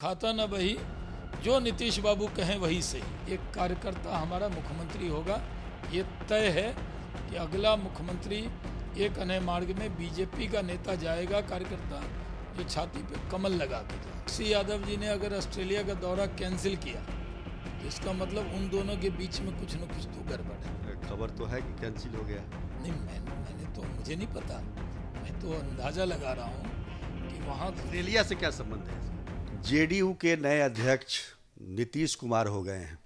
खाता न बही, जो नीतीश बाबू कहें वही सही। एक कार्यकर्ता हमारा मुख्यमंत्री होगा, ये तय है कि अगला मुख्यमंत्री एक अन्य मार्ग में बीजेपी का नेता जाएगा, कार्यकर्ता जो छाती पे कमल लगा के जाए। श्री यादव जी ने अगर ऑस्ट्रेलिया का दौरा कैंसिल किया तो इसका मतलब उन दोनों के बीच में कुछ न कुछ तो गड़बड़ है। खबर तो है कि कैंसिल हो गया। नहीं, मैंने तो, मुझे नहीं पता, मैं तो अंदाजा लगा रहा हूँ कि वहाँ ऑस्ट्रेलिया से क्या संबंध है? जेडीयू के नए अध्यक्ष नीतीश कुमार हो गए हैं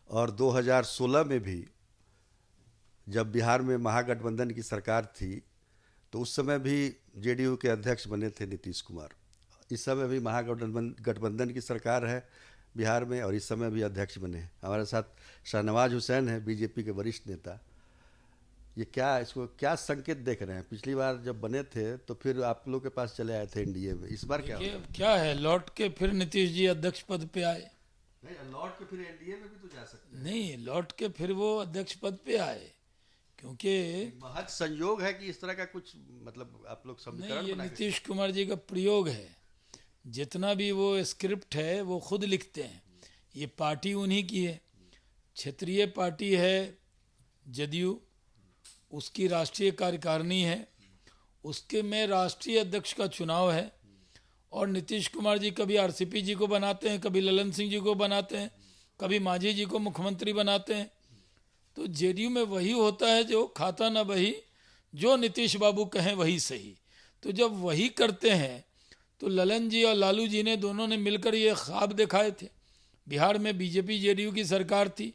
और 2016 में भी जब बिहार में महागठबंधन की सरकार थी तो उस समय भी जेडीयू के अध्यक्ष बने थे नीतीश कुमार। इस समय भी महागठबंधन की सरकार है बिहार में और इस समय भी अध्यक्ष बने हैं। हमारे साथ शाहनवाज हुसैन है, बीजेपी के वरिष्ठ नेता। ये क्या, इसको क्या संकेत देख रहे हैं? पिछली बार जब बने थे तो फिर आप लोग के पास चले आए थे एनडीए में, इस बार क्या है, लौट के फिर नीतीश जी अध्यक्ष पद पे आए। नहीं, लौट के फिर एनडीए में भी तो जा सकते हैं। नहीं, लौट के फिर वो अध्यक्ष पद पे आए, क्योंकि महज संयोग है कि इस तरह का कुछ, मतलब आप लोग समीकरण नहीं, ये बना के- नीतीश कुमार जी का प्रयोग है। जितना भी वो स्क्रिप्ट है वो खुद लिखते हैं। ये पार्टी उन्हीं की है, क्षेत्रीय पार्टी है जदयू, उसकी राष्ट्रीय कार्यकारिणी है, उसके में राष्ट्रीय अध्यक्ष का चुनाव है और नीतीश कुमार जी कभी आरसीपी जी को बनाते हैं, कभी ललन सिंह जी को बनाते हैं, कभी मांझी जी को मुख्यमंत्री बनाते हैं। तो जेडीयू में वही होता है जो खाता न बही, जो नीतीश बाबू कहें वही सही। तो जब वही करते हैं तो ललन जी और लालू जी ने दोनों ने मिलकर ये ख्वाब दिखाए थे। बिहार में बीजेपी जेडीयू की सरकार थी,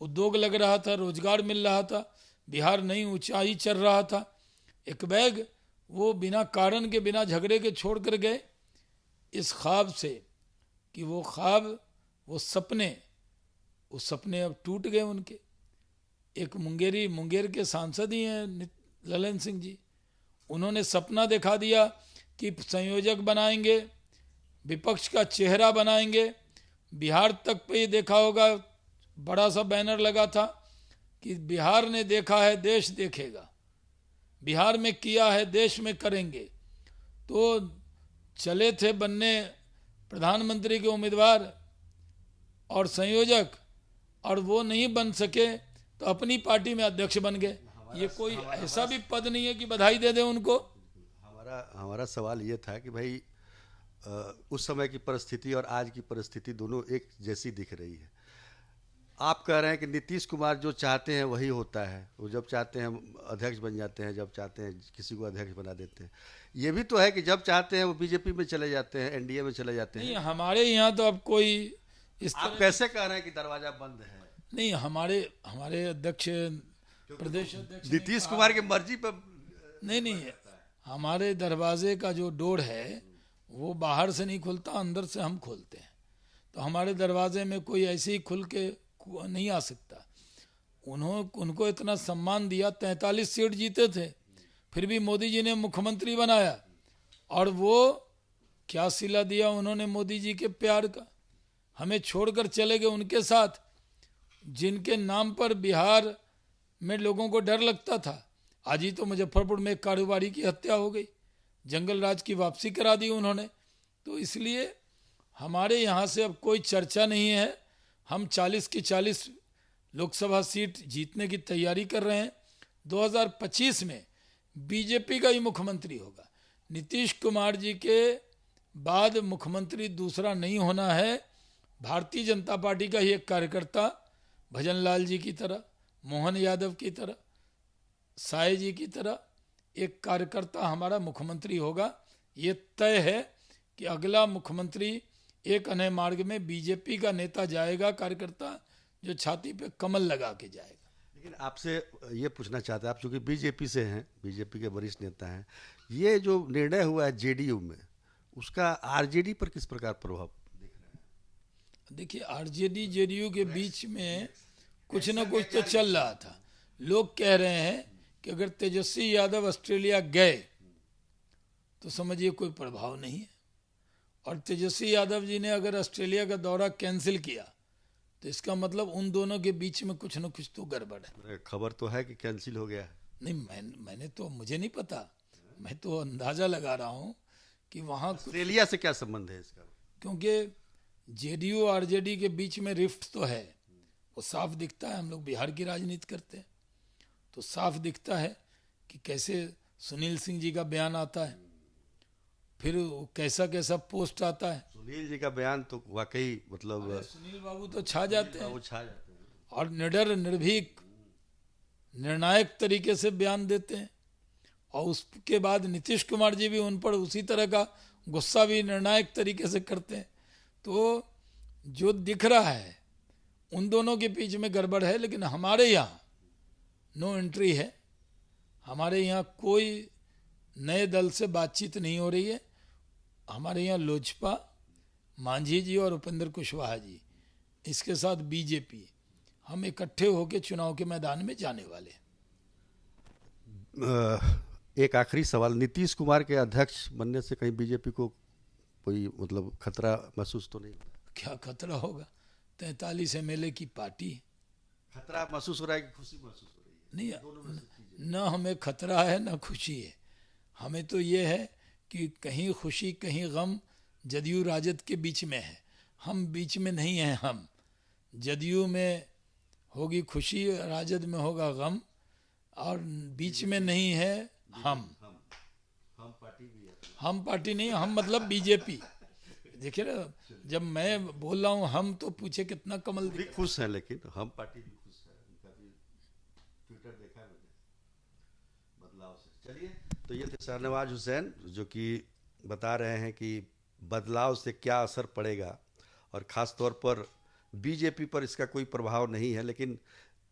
उद्योग लग रहा था, रोजगार मिल रहा था, बिहार नई ऊंचाई चल रहा था। एक बैग वो बिना कारण के, बिना झगड़े के छोड़ कर गए, इस ख्वाब से कि वो ख्वाब, वो सपने अब टूट गए उनके। एक मुंगेर के सांसद ही हैं ललन सिंह जी, उन्होंने सपना दिखा दिया कि संयोजक बनाएंगे, विपक्ष का चेहरा बनाएंगे। बिहार तक पे ये देखा होगा, बड़ा सा बैनर लगा था कि बिहार ने देखा है देश देखेगा, बिहार में किया है देश में करेंगे। तो चले थे बनने प्रधानमंत्री के उम्मीदवार और संयोजक, और वो नहीं बन सके तो अपनी पार्टी में अध्यक्ष बन गए। ये कोई ऐसा भी पद नहीं है कि बधाई दे दे उनको। हमारा सवाल ये था कि भाई उस समय की परिस्थिति और आज की परिस्थिति दोनों एक जैसी दिख रही है। आप कह रहे हैं कि नीतीश कुमार जो चाहते हैं वही होता है, वो जब चाहते हैं अध्यक्ष बन जाते हैं, जब चाहते हैं किसी को अध्यक्ष बना देते हैं। ये भी तो है कि जब चाहते हैं वो बीजेपी में चले जाते हैं, एनडीए में चले जाते हैं। नहीं, हमारे यहाँ तो अब कोई इस आप कैसे कह रहे हैं कि दरवाजा बंद है? नहीं, हमारे अध्यक्ष, प्रदेश अध्यक्ष ने नीतीश कुमार की मर्जी पर नहीं, हमारे दरवाजे का जो डोर है वो बाहर से नहीं खुलता, अंदर से हम खोलते हैं। तो हमारे दरवाजे में कोई ऐसे ही खुल के नहीं आ सकता। उनको इतना सम्मान दिया, 43 सीट जीते थे, फिर भी मोदी जी ने मुख्यमंत्री बनाया। और वो क्या सिला दिया उन्होंने मोदी जी के प्यार का, हमें छोड़कर चले गए उनके साथ, जिनके नाम पर बिहार में लोगों को डर लगता था। आज ही तो मुजफ्फरपुर में एक कारोबारी की हत्या हो गई, जंगल राज की वापसी करा दी उन्होंने। तो इसलिए हमारे यहाँ से अब कोई चर्चा नहीं है। हम 40 की 40 लोकसभा सीट जीतने की तैयारी कर रहे हैं। 2025 में बीजेपी का ही मुख्यमंत्री होगा। नीतीश कुमार जी के बाद मुख्यमंत्री दूसरा नहीं होना है। भारतीय जनता पार्टी का ही एक कार्यकर्ता, भजन लाल जी की तरह, मोहन यादव की तरह, साय जी की तरह एक कार्यकर्ता हमारा मुख्यमंत्री होगा। ये तय है कि अगला मुख्यमंत्री एक अन्य मार्ग में बीजेपी का नेता जाएगा, कार्यकर्ता जो छाती पे कमल लगा के जाएगा। लेकिन आपसे ये पूछना चाहते हैं, आप चूंकि बीजेपी से हैं, बीजेपी के वरिष्ठ नेता हैं, ये जो निर्णय हुआ है जेडीयू में, उसका आरजेडी पर किस प्रकार प्रभाव दिख रहा है? देखिए, आरजेडी जेडीयू के बीच में कुछ न कुछ तो चल रहा था। लोग कह रहे हैं कि अगर तेजस्वी यादव ऑस्ट्रेलिया गए तो समझिए कोई प्रभाव नहीं है, और तेजस्वी यादव जी ने अगर ऑस्ट्रेलिया का दौरा कैंसिल किया तो इसका मतलब उन दोनों के बीच में कुछ न कुछ तो गड़बड़ है। खबर तो है कि कैंसिल हो गया है। नहीं, मैंने तो, मुझे नहीं पता, मैं तो अंदाजा लगा रहा हूँ कि वहाँ ऑस्ट्रेलिया से क्या संबंध है इसका? क्योंकि जेडीयू आरजेडी के बीच में रिफ्ट तो है, वो साफ दिखता है। हम लोग बिहार की राजनीति करते हैं तो साफ दिखता है कि कैसे सुनील सिंह जी का बयान आता है, फिर कैसा कैसा पोस्ट आता है। सुनील जी का बयान तो वाकई मतलब सुनील बाबू तो छा जाते हैं वो छा जाते हैं। और निडर निर्भीक निर्णायक तरीके से बयान देते हैं। और उसके बाद नीतीश कुमार जी भी उन पर उसी तरह का गुस्सा भी निर्णायक तरीके से करते हैं। तो जो दिख रहा है उन दोनों के बीच में गड़बड़ है, लेकिन हमारे यहाँ नो एंट्री है। हमारे यहाँ कोई नए दल से बातचीत नहीं हो रही है। हमारे यहाँ लोजपा, मांझी जी और उपेंद्र कुशवाहा जी, इसके साथ बीजेपी, हम इकट्ठे होकर चुनाव के मैदान में जाने वाले हैं। एक आखिरी सवाल, नीतीश कुमार के अध्यक्ष बनने से कहीं बीजेपी को कोई मतलब खतरा महसूस तो नहीं? क्या खतरा होगा? 43 एमएलए की पार्टी है। खतरा महसूस हो रहा है कि खुशी महसूस हो रही है? नहीं, न हमें खतरा है न खुशी है। हमें तो ये है कि कहीं खुशी कहीं गम जदयू राजद के बीच में है, हम बीच में नहीं हैं। हम जदयू में होगी खुशी, राजद में होगा गम, और बीच में नहीं है हम पार्टी भी है। हम पार्टी नहीं, हम मतलब बीजेपी। देखिए ना, जब मैं बोल रहा हूँ हम, तो पूछे कितना कमल भी खुश है, लेकिन हम पार्टी भी खुश है। उनका भी ट्विटर देखा मैंने बदलाव से। चलिए, तो ये थे शाहनवाज हुसैन जो कि बता रहे हैं कि बदलाव से क्या असर पड़ेगा, और ख़ास तौर पर बीजेपी पर इसका कोई प्रभाव नहीं है। लेकिन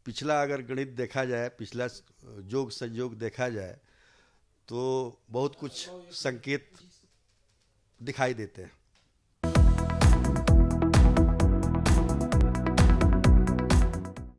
पिछला अगर गणित देखा जाए, पिछला जोग संयोग देखा जाए, तो बहुत कुछ संकेत दिखाई देते हैं।